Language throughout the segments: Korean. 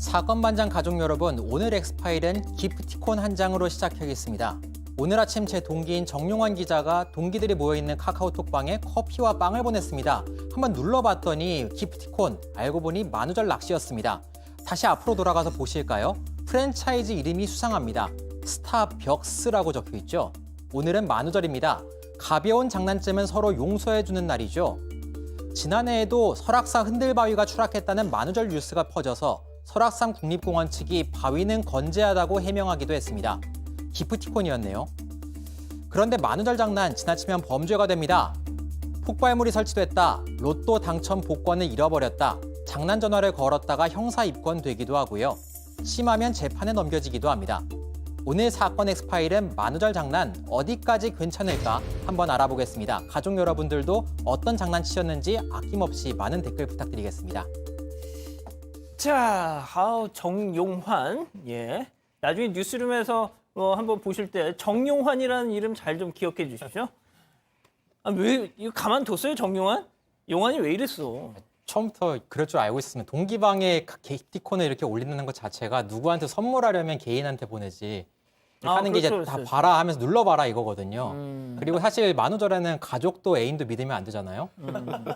사건 반장 가족 여러분, 오늘 엑스파일은 기프티콘 한 장으로 시작하겠습니다. 오늘 아침 제 동기인 정용환 기자가 동기들이 모여있는 카카오톡방에 커피와 빵을 보냈습니다. 한번 눌러봤더니 기프티콘, 알고 보니 만우절 낚시였습니다. 다시 앞으로 돌아가서 보실까요? 프랜차이즈 이름이 수상합니다. 스타벅스라고 적혀있죠. 오늘은 만우절입니다. 가벼운 장난쯤은 서로 용서해주는 날이죠. 지난해에도 설악산 흔들바위가 추락했다는 만우절 뉴스가 퍼져서 설악산 국립공원 측이 바위는 건재하다고 해명하기도 했습니다. 기프티콘이었네요. 그런데 만우절 장난 지나치면 범죄가 됩니다. 폭발물이 설치됐다, 로또 당첨 복권을 잃어버렸다, 장난 전화를 걸었다가 형사 입건되기도 하고요. 심하면 재판에 넘겨지기도 합니다. 오늘 사건 엑스파일은 만우절 장난 어디까지 괜찮을까 한번 알아보겠습니다. 가족 여러분들도 어떤 장난치셨는지 아낌없이 많은 댓글 부탁드리겠습니다. 자, 정용환. 예. 나중에 뉴스룸에서 한번 보실 때 정용환이라는 이름 잘 좀 기억해 주십시오. 왜 이거 가만뒀어요, 정용환? 용환이 왜 이랬어? 처음부터 그럴 줄 알고 있으면 동기방에 기프티콘을 이렇게 올리는 것 자체가 누구한테 선물하려면 개인한테 보내지. 하는 게 이제 그렇죠, 다 그렇죠. 봐라 하면서 눌러봐라 이거거든요. 그리고 사실 만우절에는 가족도 애인도 믿으면 안 되잖아요.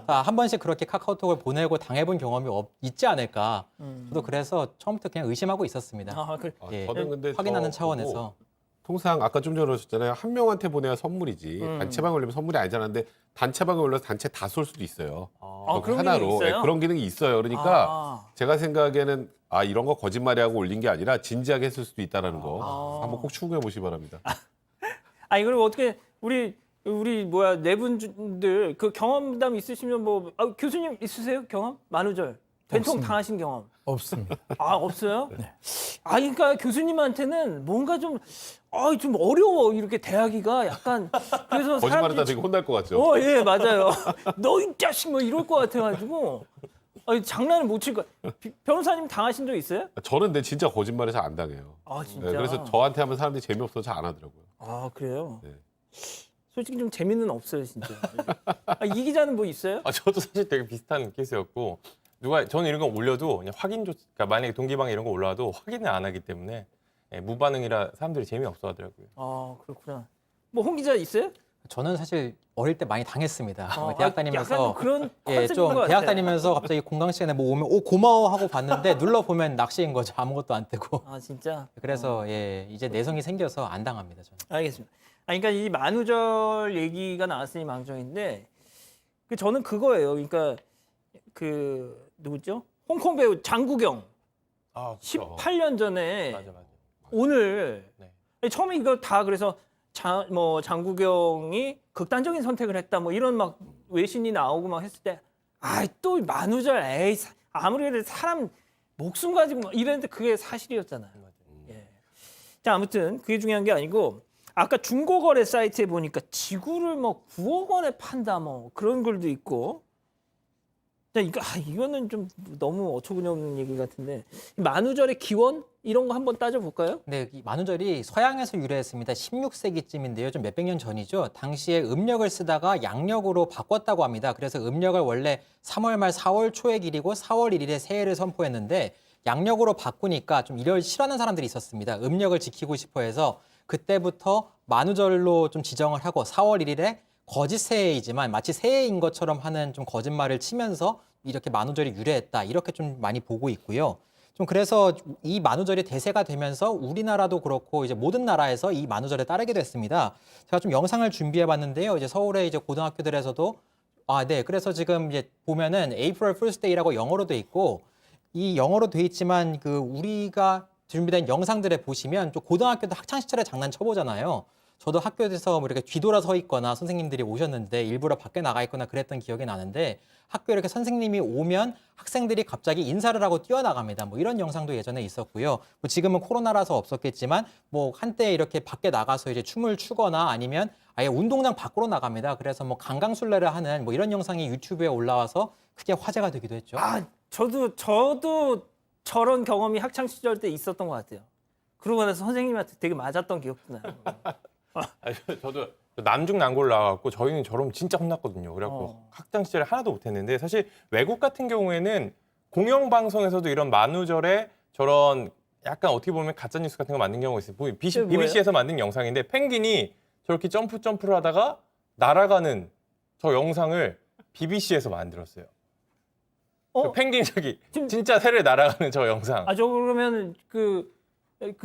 한 번씩 그렇게 카카오톡을 보내고 당해본 경험이 있지 않을까. 저도 그래서 처음부터 그냥 의심하고 있었습니다. 그래. 예, 저는 근데 확인하는 저 차원에서. 통상 아까 좀 전에 오셨잖아요. 한 명한테 보내야 선물이지. 단체방에 올리면 선물이 아니잖아. 근데 단체방에 올려서 단체 다 쏠 수도 있어요. 거기 그런 하나로. 기능이 있어요? 예, 그런 기능이 있어요. 그러니까 제가 생각에는 이런 거 거짓말이 하고 올린 게 아니라 진지하게 했을 수도 있다는 거. 한번 꼭 추궁해 보시기 바랍니다. 아니 그럼 어떻게 우리 네 분들 그 경험담 있으시면 교수님 있으세요? 경험? 만우절 된통 없습니다. 당하신 경험? 없습니다. 없어요? 네. 그러니까 교수님한테는 뭔가 좀 어려워 이렇게 대하기가 약간 그래서 거짓말하다 되게 혼날 것 같죠. 예 맞아요. 너 이 자식 이럴 것 같아가지고 장난을 못 칠 거. 변호사님 당하신 적 있어요? 저는 근데 진짜 거짓말을 잘 안 당해요. 진짜. 네, 그래서 저한테 하면 사람들이 재미없어서 잘 안 하더라고요. 그래요? 네. 솔직히 좀 재미는 없어요 진짜. 이 기자는 뭐 있어요? 저도 사실 되게 비슷한 케이스였고 저는 이런 거 올려도 그냥 그러니까 만약에 동기방에 이런 거 올라와도 확인을 안 하기 때문에 무반응이라 사람들이 재미없어 하더라고요. 그렇구나. 뭐 홍 기자 있어요? 저는 사실 어릴 때 많이 당했습니다. 대학 다니면서 약간 그런 예, 컨셉인 좀 것 대학 같아요. 다니면서 갑자기 공강 시간에 뭐 오면 고마워 하고 봤는데 눌러 보면 낚시인 거죠. 아무것도 안 뜨고. 진짜. 그래서 예, 이제 내성이 생겨서 안 당합니다. 저는. 알겠습니다. 그러니까 이 만우절 얘기가 나왔으니 망정인데 저는 그거예요. 그러니까 누구죠? 홍콩 배우 장국영 18년 전에 맞아. 오늘 네. 처음에 이거 다 그래서 장국영이 극단적인 선택을 했다 이런 막 외신이 나오고 막 했을 때 또 만우절 아무리 그래도 사람 목숨 가지고 이랬는데 그게 사실이었잖아요. 예. 자 아무튼 그게 중요한 게 아니고 아까 중고거래 사이트에 보니까 지구를 9억 원에 판다 그런 글도 있고. 자, 이거는 좀 너무 어처구니없는 얘기 같은데 만우절의 기원 이런 거 한번 따져볼까요? 네, 이 만우절이 서양에서 유래했습니다. 16세기쯤인데요. 좀 몇백 년 전이죠. 당시에 음력을 쓰다가 양력으로 바꿨다고 합니다. 그래서 음력을 원래 3월 말 4월 초에 기리고 4월 1일에 새해를 선포했는데 양력으로 바꾸니까 좀 이걸 싫어하는 사람들이 있었습니다. 음력을 지키고 싶어 해서 그때부터 만우절로 좀 지정을 하고 4월 1일에 거짓 새해이지만 마치 새해인 것처럼 하는 좀 거짓말을 치면서 이렇게 만우절이 유래했다. 이렇게 좀 많이 보고 있고요. 좀 그래서 이 만우절이 대세가 되면서 우리나라도 그렇고 이제 모든 나라에서 이 만우절에 따르게 됐습니다. 제가 좀 영상을 준비해 봤는데요. 이제 서울의 이제 고등학교들에서도 네. 그래서 지금 이제 보면은 April Fool's Day라고 영어로 돼 있고 이 영어로 돼 있지만 우리가 준비된 영상들에 보시면 좀 고등학교도 학창 시절에 장난쳐 보잖아요. 저도 학교에서 이렇게 뒤돌아 서 있거나 선생님들이 오셨는데 일부러 밖에 나가 있거나 그랬던 기억이 나는데 학교에 이렇게 선생님이 오면 학생들이 갑자기 인사를 하고 뛰어나갑니다. 이런 영상도 예전에 있었고요. 지금은 코로나라서 없었겠지만 한때 이렇게 밖에 나가서 이제 춤을 추거나 아니면 아예 운동장 밖으로 나갑니다. 그래서 강강술래를 하는 이런 영상이 유튜브에 올라와서 크게 화제가 되기도 했죠. 저도 저런 경험이 학창 시절 때 있었던 것 같아요. 그러고 나서 선생님한테 되게 맞았던 기억도 나요. 저도 남중난고를 나와갖고 저희는 저러면 진짜 혼났거든요. 그래갖고 학창 시절에 하나도 못했는데 사실 외국 같은 경우에는 공영방송에서도 이런 만우절에 저런 약간 어떻게 보면 가짜 뉴스 같은 거 만든 경우가 있어요. BBC에서 만든 영상인데 펭귄이 저렇게 점프를 하다가 날아가는 저 영상을 BBC에서 만들었어요. 그 펭귄이 저기 진짜 새를 날아가는 저 영상. 아, 저거 그러면 그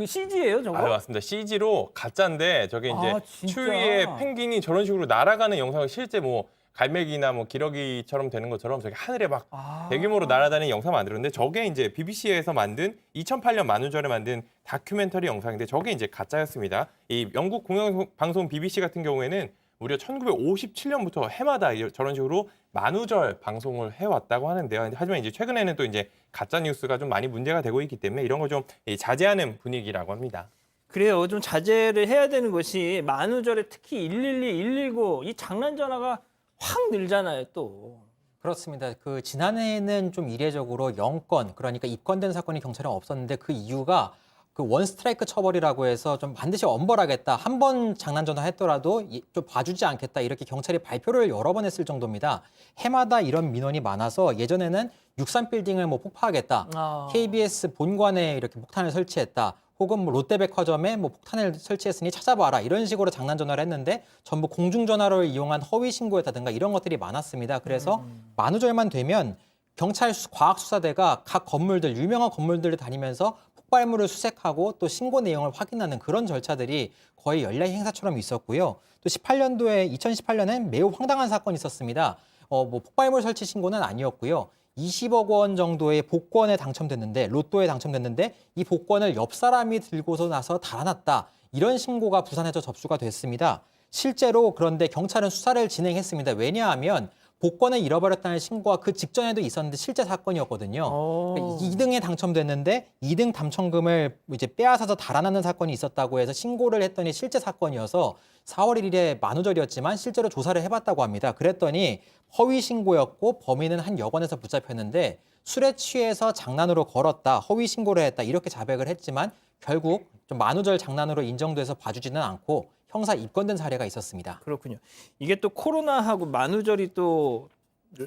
CG예요, 저거? 아, 맞습니다. CG로 가짜인데 저게 이제 아, 진짜? 추위에 펭귄이 저런 식으로 날아가는 영상을 실제 뭐 갈매기나 뭐 기러기처럼 되는 것처럼 저기 하늘에 막 대규모로 날아다니는 영상 만들었는데 저게 이제 BBC에서 만든 2008년 만우절에 만든 다큐멘터리 영상인데 저게 이제 가짜였습니다. 이 영국 공영방송 BBC 같은 경우에는 무려 1957년부터 해마다 저런 식으로 만우절 방송을 해왔다고 하는데요. 하지만 이제 최근에는 또 이제 가짜 뉴스가 좀 많이 문제가 되고 있기 때문에 이런 거 좀 자제하는 분위기라고 합니다. 그래요. 좀 자제를 해야 되는 것이 만우절에 특히 112, 119 이 장난 전화가 확 늘잖아요, 또. 그렇습니다. 그 지난해에는 좀 이례적으로 0건, 그러니까 입건된 사건이 경찰에 없었는데 그 이유가 그 원스트라이크 처벌이라고 해서 좀 반드시 엄벌하겠다. 한 번 장난 전화했더라도 좀 봐주지 않겠다. 이렇게 경찰이 발표를 여러 번 했을 정도입니다. 해마다 이런 민원이 많아서 예전에는 63빌딩을 뭐 폭파하겠다. KBS 본관에 이렇게 폭탄을 설치했다. 혹은 뭐 롯데백화점에 뭐 폭탄을 설치했으니 찾아봐라. 이런 식으로 장난 전화를 했는데 전부 공중전화를 이용한 허위 신고였다든가 이런 것들이 많았습니다. 그래서 만우절만 되면 경찰 과학수사대가 각 건물들, 유명한 건물들을 다니면서 폭발물을 수색하고 또 신고 내용을 확인하는 그런 절차들이 거의 연례 행사처럼 있었고요. 또 2018년엔 매우 황당한 사건이 있었습니다. 뭐 폭발물 설치 신고는 아니었고요. 20억 원 정도의 복권에 당첨됐는데 로또에 당첨됐는데 이 복권을 옆 사람이 들고서 나서 달아났다. 이런 신고가 부산에서 접수가 됐습니다. 실제로 그런데 경찰은 수사를 진행했습니다. 왜냐하면 복권을 잃어버렸다는 신고가 그 직전에도 있었는데 실제 사건이었거든요. 2등에 당첨됐는데 2등 당첨금을 이제 빼앗아서 달아나는 사건이 있었다고 해서 신고를 했더니 실제 사건이어서 4월 1일에 만우절이었지만 실제로 조사를 해봤다고 합니다. 그랬더니 허위 신고였고 범인은 한 여관에서 붙잡혔는데 술에 취해서 장난으로 걸었다, 허위 신고를 했다 이렇게 자백을 했지만 결국 좀 만우절 장난으로 인정돼서 봐주지는 않고 형사 입건된 사례가 있었습니다. 그렇군요. 이게 또 코로나하고 만우절이 또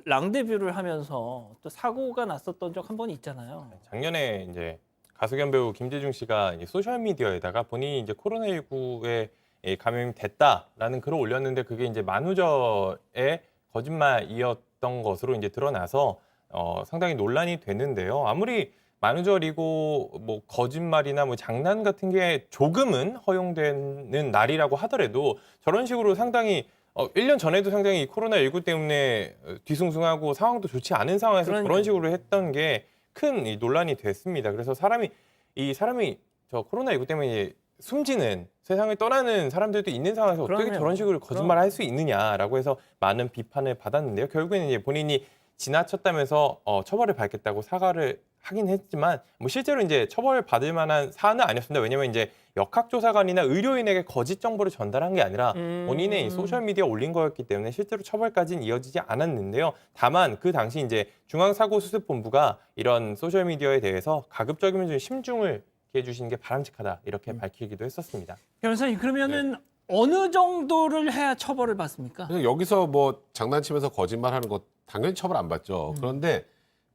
랑데뷰를 하면서 또 사고가 났었던 적 한 번 있잖아요. 작년에 이제 가수 겸 배우 김재중 씨가 이제 소셜 미디어에다가 본인이 이제 코로나19에 감염이 됐다라는 글을 올렸는데 그게 이제 만우절의 거짓말이었던 것으로 이제 드러나서 상당히 논란이 되는데요. 아무리 만우절이고 뭐 거짓말이나 뭐 장난 같은 게 조금은 허용되는 날이라고 하더라도 저런 식으로 상당히 1년 전에도 상당히 코로나19 때문에 뒤숭숭하고 상황도 좋지 않은 상황에서 저런 식으로 했던 게 큰 논란이 됐습니다. 그래서 사람이 저 코로나19 때문에 숨지는 세상을 떠나는 사람들도 있는 상황에서 어떻게 저런 식으로 거짓말을 할 수 있느냐라고 해서 많은 비판을 받았는데요. 결국에는 이제 본인이 지나쳤다면서 처벌을 받겠다고 사과를 하긴 했지만 뭐 실제로 이제 처벌 받을 만한 사안은 아니었습니다. 왜냐면 이제 역학조사관이나 의료인에게 거짓 정보를 전달한 게 아니라 본인의 소셜 미디어에 올린 거였기 때문에 실제로 처벌까지는 이어지지 않았는데요. 다만 그 당시 이제 중앙사고수습본부가 이런 소셜 미디어에 대해서 가급적이면 좀 심중을 기해 주시는 게 바람직하다 이렇게 밝히기도 했었습니다. 변호사님 그러면은 어느 정도를 해야 처벌을 받습니까? 그냥 여기서 뭐 장난치면서 거짓말하는 거 당연히 처벌 안 받죠. 그런데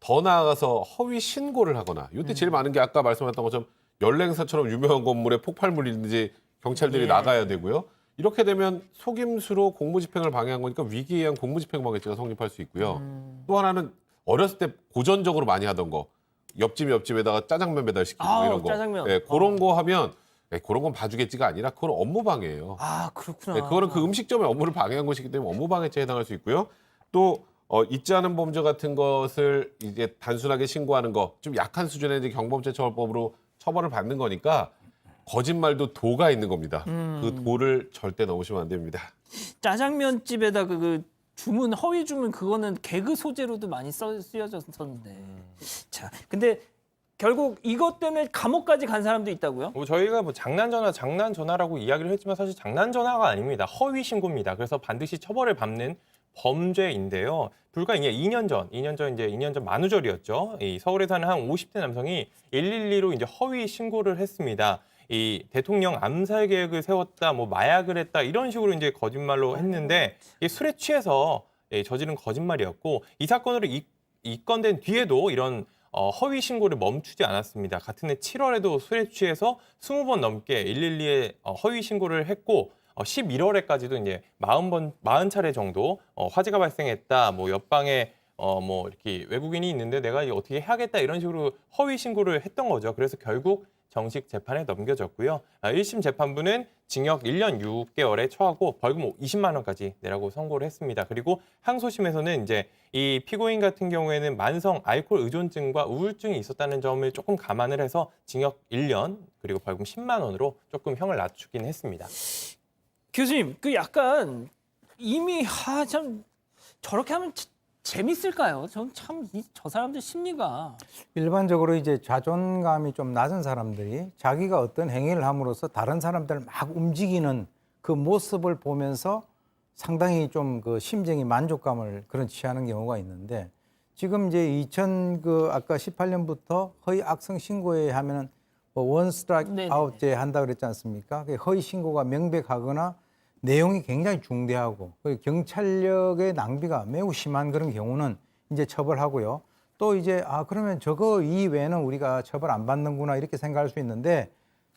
더 나아가서 허위 신고를 하거나 이때 제일 많은 게 아까 말씀하셨던 것처럼 연례행사처럼 유명한 건물에 폭발물이든지 경찰들이 나가야 되고요. 이렇게 되면 속임수로 공무집행을 방해한 거니까 위기에 의한 공무집행방해죄가 성립할 수 있고요. 또 하나는 어렸을 때 고전적으로 많이 하던 거 옆집에다가 짜장면 배달시키고 이런 거. 짜장면. 네, 그런 거 하면 그런 건 봐주겠지가 아니라 그건 업무 방해예요. 아 그렇구나. 네, 그거는 그 음식점의 업무를 방해한 것이기 때문에 업무방해죄에 해당할 수 있고요. 또 있지 않은 범죄 같은 것을 이제 단순하게 신고하는 거 좀 약한 수준의 이제 경범죄처벌법으로 처벌을 받는 거니까 거짓말도 도가 있는 겁니다. 그 도를 절대 넘으시면 안 됩니다. 짜장면 집에다 그 주문 허위 주문 그거는 개그 소재로도 많이 쓰여졌었는데. 자, 근데 결국 이것 때문에 감옥까지 간 사람도 있다고요? 뭐 저희가 뭐 장난 전화라고 이야기를 했지만 사실 장난 전화가 아닙니다. 허위 신고입니다. 그래서 반드시 처벌을 받는 범죄인데요. 불과 2년 전 만우절이었죠. 이 서울에 사는 한 50대 남성이 112로 이제 허위 신고를 했습니다. 이 대통령 암살 계획을 세웠다, 뭐 마약을 했다 이런 식으로 이제 거짓말로 했는데 이 술에 취해서 저지른 거짓말이었고 이 사건으로 입건된 뒤에도 이런 허위 신고를 멈추지 않았습니다. 같은 해 7월에도 술에 취해서 20번 넘게 112에 허위 신고를 했고 11월에까지도 이제 40차례 정도 화재가 발생했다. 뭐 옆방에 뭐 이렇게 외국인이 있는데 내가 이거 어떻게 해야겠다 이런 식으로 허위 신고를 했던 거죠. 그래서 결국 정식 재판에 넘겨졌고요. 1심 재판부는 징역 1년 6개월에 처하고 벌금 20만 원까지 내라고 선고를 했습니다. 그리고 항소심에서는 이제 이 피고인 같은 경우에는 만성 알코올 의존증과 우울증이 있었다는 점을 조금 감안을 해서 징역 1년 그리고 벌금 10만 원으로 조금 형을 낮추긴 했습니다. 교수님, 그 약간 이미 참 저렇게 하면 재밌을까요? 저 사람들 심리가 일반적으로 이제 자존감이 좀 낮은 사람들이 자기가 어떤 행위를 함으로써 다른 사람들을 막 움직이는 그 모습을 보면서 상당히 좀 그 심정이 만족감을 그런 취하는 경우가 있는데 지금 이제 아까 18년부터 허위 악성 신고에 하면은 뭐 원 스트라이크 네네네. 아웃제 한다 그랬지 않습니까? 그 허위 신고가 명백하거나 내용이 굉장히 중대하고 그리고 경찰력의 낭비가 매우 심한 그런 경우는 이제 처벌하고요. 또 이제 그러면 저거 이외에는 우리가 처벌 안 받는구나 이렇게 생각할 수 있는데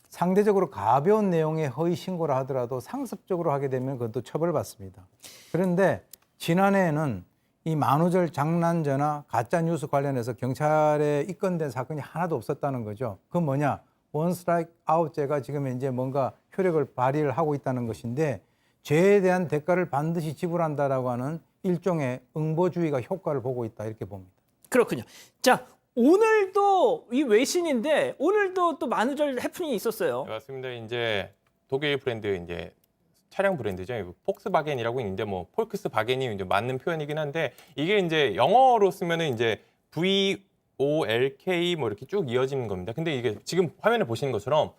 상대적으로 가벼운 내용의 허위 신고를 하더라도 상습적으로 하게 되면 그것도 처벌받습니다. 그런데 지난해에는 이 만우절 장난전화 가짜 뉴스 관련해서 경찰에 입건된 사건이 하나도 없었다는 거죠. 그건 뭐냐? 원 스트라이크 아웃제가 지금 이제 뭔가 효력을 발휘를 하고 있다는 것인데 죄에 대한 대가를 반드시 지불한다라고 하는 일종의 응보주의가 효과를 보고 있다 이렇게 봅니다. 그렇군요. 자, 오늘도 이 외신인데 오늘도 또 만우절 해프닝이 있었어요. 네, 맞습니다. 이제 독일 브랜드 이제 차량 브랜드죠. 폭스바겐이라고 있는데 뭐 폴크스바겐이 이제 맞는 표현이긴 한데 이게 이제 영어로 쓰면은 이제 VOLK 뭐 이렇게 쭉 이어지는 겁니다. 근데 이게 지금 화면에 보시는 것처럼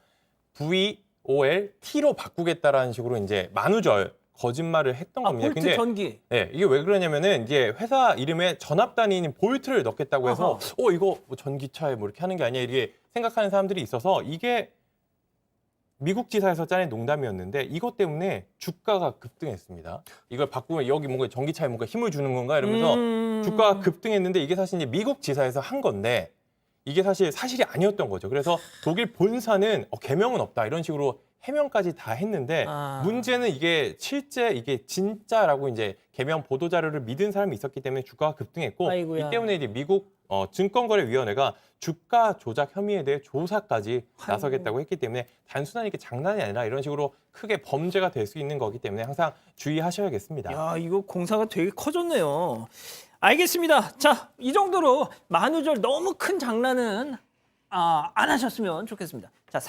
VOLT로 바꾸겠다라는 식으로 이제 만우절 거짓말을 했던 겁니다. 볼트 전기. 네, 이게 왜 그러냐면은 이게 회사 이름에 전압 단위인 볼트를 넣겠다고 해서 이거 뭐 전기차에 뭐 이렇게 하는 게 아니야 이렇게 생각하는 사람들이 있어서 이게 미국 지사에서 짜낸 농담이었는데 이것 때문에 주가가 급등했습니다. 이걸 바꾸면 여기 뭔가 전기차에 뭔가 힘을 주는 건가 이러면서 주가가 급등했는데 이게 사실 이제 미국 지사에서 한 건데 이게 사실이 아니었던 거죠. 그래서 독일 본사는 개명은 없다 이런 식으로 해명까지 다 했는데 문제는 이게 실제 이게 진짜라고 이제 개명 보도 자료를 믿은 사람이 있었기 때문에 주가가 급등했고 아이고야. 이 때문에 이제 미국 증권거래위원회가 주가 조작 혐의에 대해 조사까지 나서겠다고 했기 때문에 단순한 이게 장난이 아니라 이런 식으로 크게 범죄가 될 수 있는 거기 때문에 항상 주의하셔야겠습니다. 야, 이거 공사가 되게 커졌네요. 알겠습니다. 자, 이 정도로 만우절 너무 큰 장난은 안 하셨으면 좋겠습니다. 자,